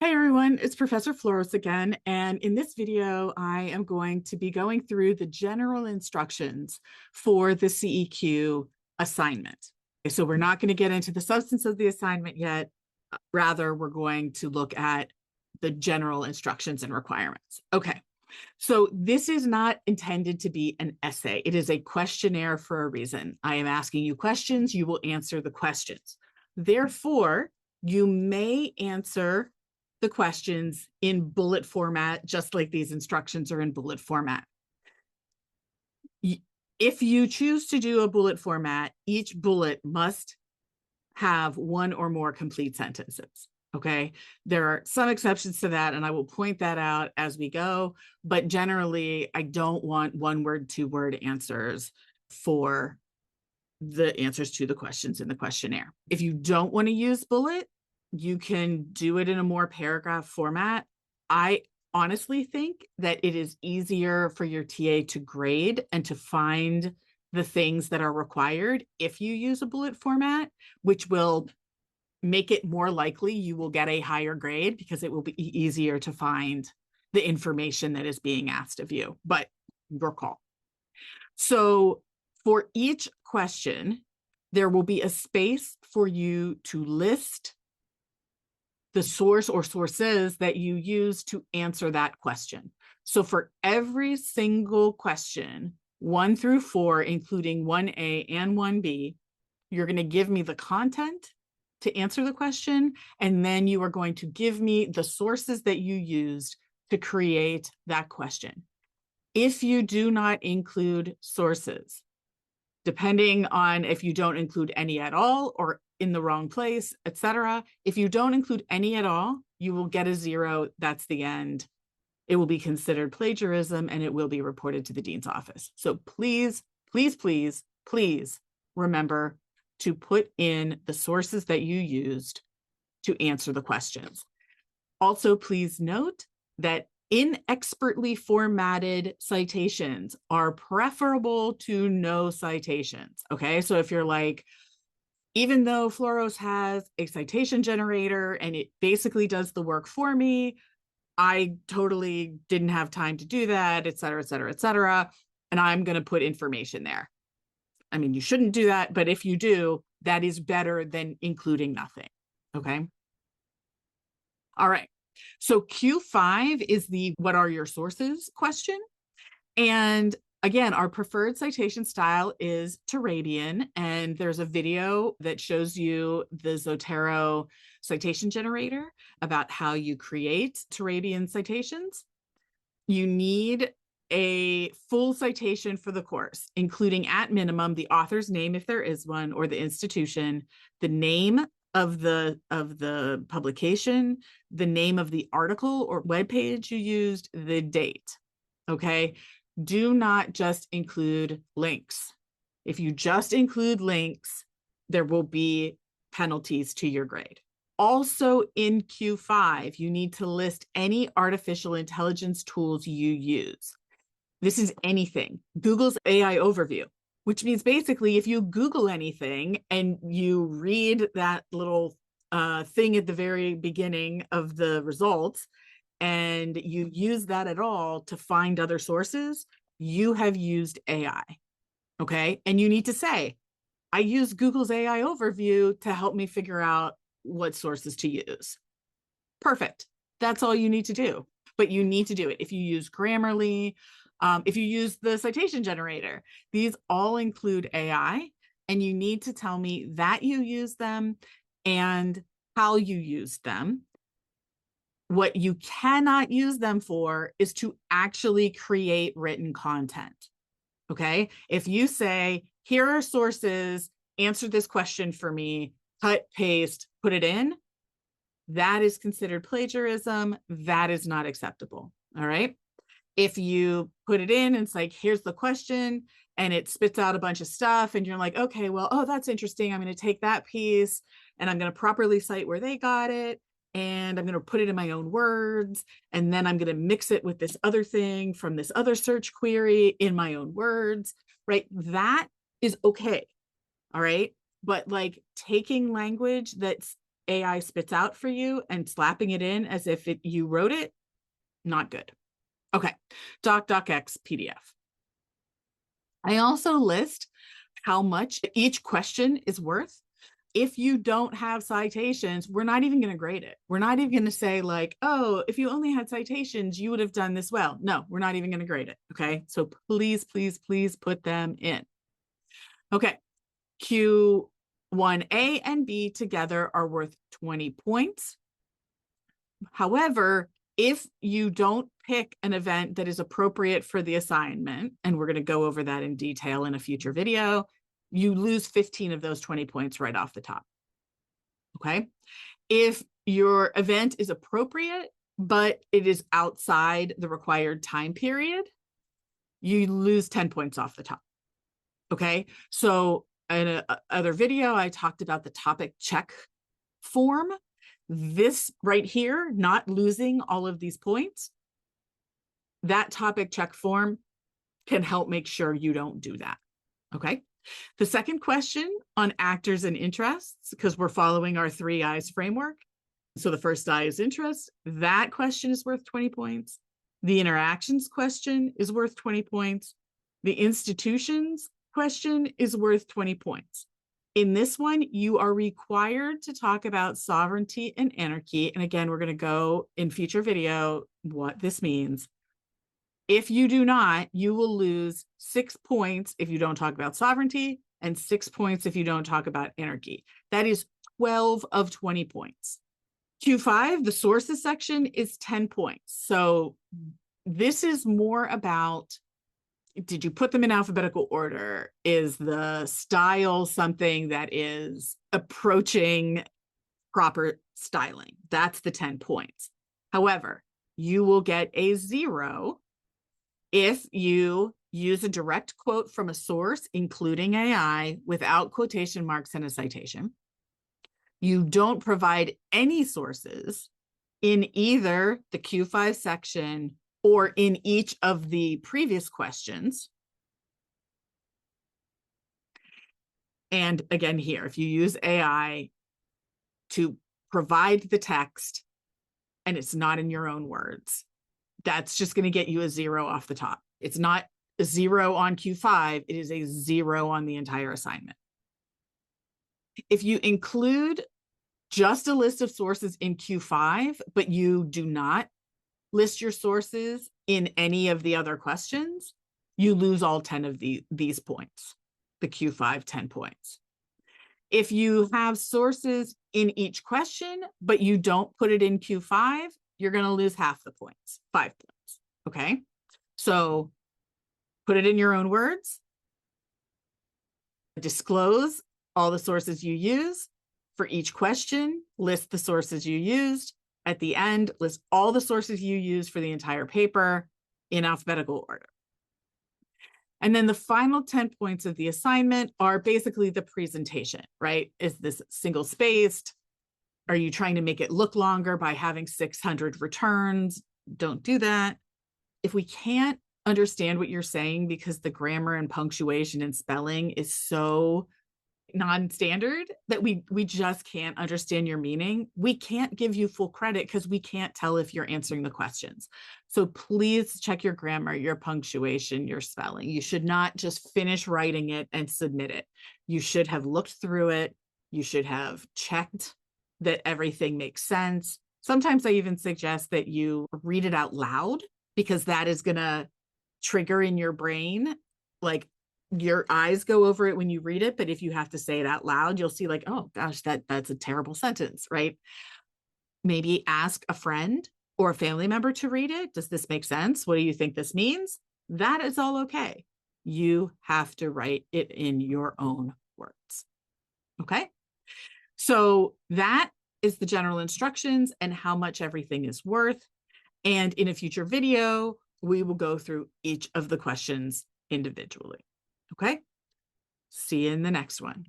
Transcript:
Hey everyone, it's Professor Flores again, and in this video, I am going to be going through the general instructions for the CEQ assignment. Okay, so we're not going to get into the substance of the assignment yet. Rather, we're going to look at the general instructions and requirements. Okay, so this is not intended to be an essay. It is a questionnaire for a reason. I am asking you questions, you will answer the questions. Therefore, you may answer the questions in bullet format, just like these instructions are in bullet format. If you choose to do a bullet format, each bullet must have one or more complete sentences. Okay. There are some exceptions to that, and I will point that out as we go. But generally, I don't want 1-word, 2-word answers for the answers to the questions in the questionnaire. If you don't want to use bullet, you can do it in a more paragraph format. I honestly think that it is easier for your TA to grade and to find the things that are required if you use a bullet format, which will make it more likely you will get a higher grade because it will be easier to find the information that is being asked of you. But your call. So for each question, there will be a space for you to list the source or sources that you use to answer that question. So for every single question, 1 through 4, including 1A and 1B, you're going to give me the content to answer the question, and then you are going to give me the sources that you used to create that question. If you do not include sources, depending on if you don't include any at all or in the wrong place, etc. If you don't include any at all, you will get a 0. That's the end. It will be considered plagiarism and it will be reported to the dean's office. So please, please, please, please remember to put in the sources that you used to answer the questions. Also, please note that inexpertly formatted citations are preferable to no citations. Okay, so if you're like, even though Floros has a citation generator and it basically does the work for me, I totally didn't have time to do that, et cetera, et cetera, et cetera. And I'm going to put information there. I mean, you shouldn't do that, but if you do, that is better than including nothing. Okay. All right. So Q5 is the what are your sources question. And again, our preferred citation style is Turabian, and there's a video that shows you the Zotero citation generator about how you create Turabian citations. You need a full citation for the course, including at minimum the author's name if there is one, or the institution, the name of the publication, the name of the article or web page you used, the date. Okay. Do not just include links. If you just include links, there will be penalties to your grade. Also in Q5, you need to list any artificial intelligence tools you use. This is anything. Google's AI overview, which means basically if you Google anything and you read that little thing at the very beginning of the results, and you use that at all to find other sources, you have used AI. Okay. And you need to say, I use Google's AI overview to help me figure out what sources to use. Perfect. That's all you need to do. But you need to do it. If you use Grammarly, if you use the citation generator, these all include AI, and you need to tell me that you use them and how you use them. What you cannot use them for is to actually create written content. Okay. If you say, here are sources, answer this question for me, cut, paste, put it in, that is considered plagiarism. That is not acceptable. All right. If you put it in and it's like, here's the question, and it spits out a bunch of stuff, and you're like, okay, well, oh, that's interesting. I'm going to take that piece and I'm going to properly cite where they got it, and I'm going to put it in my own words, and then I'm going to mix it with this other thing from this other search query in my own words, right? That is okay. All right. But like taking language that's AI spits out for you and slapping it in as if you wrote it, not good. Okay, DocDocX PDF. I also list how much each question is worth. If you don't have citations, we're not even going to grade it. We're not even going to say like, oh, if you only had citations, you would have done this well. No, we're not even going to grade it. Okay. So please, please, please put them in. Okay. Q1A and B together are worth 20 points. However, if you don't pick an event that is appropriate for the assignment, and we're going to go over that in detail in a future video, you lose 15 of those 20 points right off the top. Okay. If your event is appropriate, but it is outside the required time period, you lose 10 points off the top. Okay. So in another video, I talked about the topic check form. This right here, not losing all of these points, that topic check form can help make sure you don't do that. Okay. The second question on actors and interests, because we're following our 3 I's framework. So the first I is interest. That question is worth 20 points. The interactions question is worth 20 points. The institutions question is worth 20 points. In this one, you are required to talk about sovereignty and anarchy. And again, we're going to go in future video what this means. If you do not, you will lose 6 points if you don't talk about sovereignty and 6 points if you don't talk about anarchy. That is 12 of 20 points. Q5, the sources section, is 10 points. So this is more about, did you put them in alphabetical order? Is the style something that is approaching proper styling? That's the 10 points. However, you will get a 0 if you use a direct quote from a source, including AI, without quotation marks and a citation. You don't provide any sources in either the Q5 section or in each of the previous questions. And again, here, if you use AI to provide the text and it's not in your own words, that's just going to get you a 0 off the top. It's not a 0 on Q5. It is a 0 on the entire assignment. If you include just a list of sources in Q5, but you do not list your sources in any of the other questions, you lose all 10 of these points, the Q5 10 points. If you have sources in each question, but you don't put it in Q5, you're going to lose half the points, 5 points. Okay. So put it in your own words, disclose all the sources you use for each question, list the sources you used. At the end, list all the sources you use for the entire paper in alphabetical order. And then the final 10 points of the assignment are basically the presentation, right? Is this single spaced? Are you trying to make it look longer by having 600 returns? Don't do that. If we can't understand what you're saying because the grammar and punctuation and spelling is so non-standard that we just can't understand your meaning, we can't give you full credit because we can't tell if you're answering the questions. So please check your grammar, your punctuation, your spelling. You should not just finish writing it and submit it. You should have looked through it. You should have checked that everything makes sense. Sometimes I even suggest that you read it out loud because that is going to trigger in your brain, like, your eyes go over it when you read it, but if you have to say it out loud, you'll see like, oh gosh, that's a terrible sentence, right? Maybe ask a friend or a family member to read it. Does this make sense? What do you think this means? That is all okay. You have to write it in your own words. Okay. So that is the general instructions and how much everything is worth. And in a future video, we will go through each of the questions individually. Okay, see you in the next one.